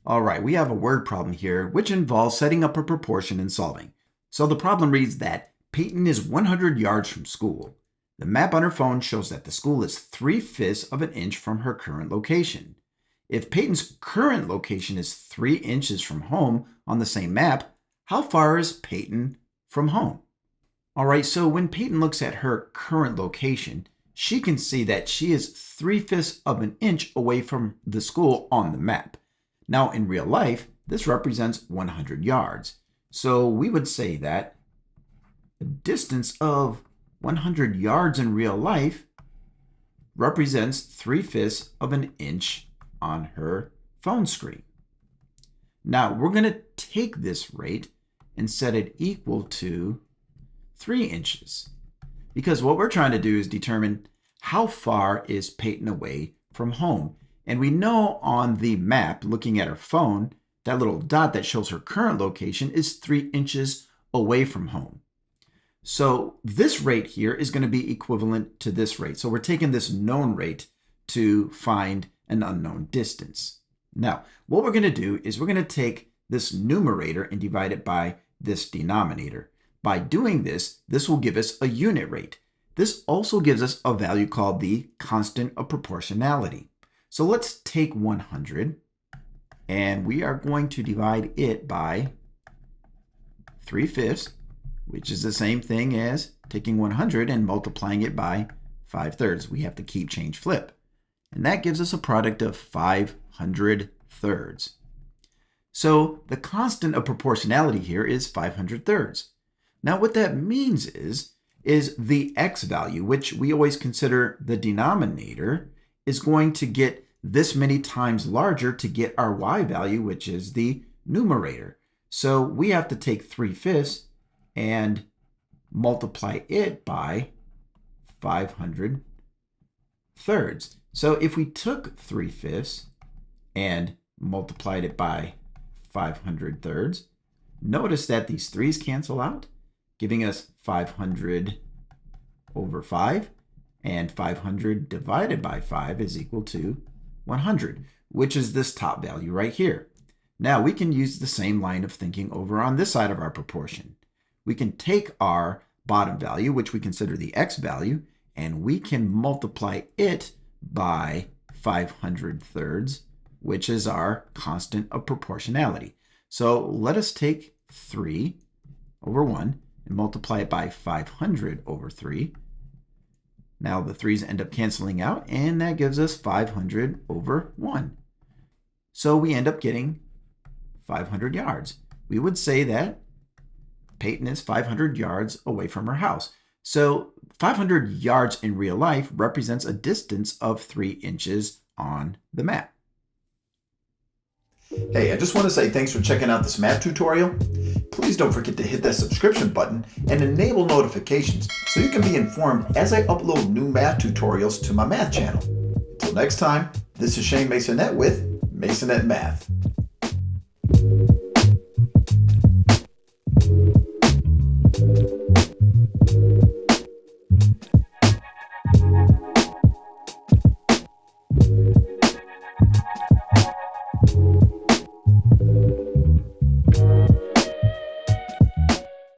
All right, we have a word problem here, which involves setting up a proportion and solving. So the problem reads that Peyton is 100 yards from school. The map on her phone shows that the school is 3/5 of an inch from her current location. If Peyton's current location is 3 inches from home on the same map, how far is Peyton from home? All right, so when Peyton looks at her current location, she can see that she is 3/5 of an inch away from the school on the map. Now, in real life, this represents 100 yards. So we would say that the distance of 100 yards in real life represents 3/5 of an inch on her phone screen. Now, we're going to take this rate and set it equal to 3 inches, because what we're trying to do is determine how far is Peyton away from home. And we know on the map, looking at her phone, that little dot that shows her current location is 3 inches away from home. So this rate here is going to be equivalent to this rate. So we're taking this known rate to find an unknown distance. Now, what we're going to do is we're going to take this numerator and divide it by this denominator. By doing this, this will give us a unit rate. This also gives us a value called the constant of proportionality. So let's take 100 and we are going to divide it by 3/5, which is the same thing as taking 100 and multiplying it by 5/3. We have to keep, change, flip. And that gives us a product of 500 thirds. So the constant of proportionality here is 500 thirds. Now what that means is the x value, which we always consider the denominator, is going to get this many times larger to get our y value, which is the numerator. So we have to take 3/5 and multiply it by 500 thirds. So if we took 3/5 and multiplied it by 500 thirds, notice that these 3's cancel out, giving us 500 over 5, and 500 divided by 5 is equal to 100, which is this top value right here. Now we can use the same line of thinking over on this side of our proportion. We can take our bottom value, which we consider the x value, and we can multiply it by 500 thirds, which is our constant of proportionality. So let us take 3 over 1 and multiply it by 500 over 3. Now the 3's end up canceling out, and that gives us 500 over 1. So we end up getting 500 yards. We would say that Peyton is 500 yards away from her house. So 500 yards in real life represents a distance of 3 inches on the map. Hey, I just want to say thanks for checking out this math tutorial. Please don't forget to hit that subscription button and enable notifications so you can be informed as I upload new math tutorials to my math channel. Until next time, this is Shane Masonette with Masonette Math.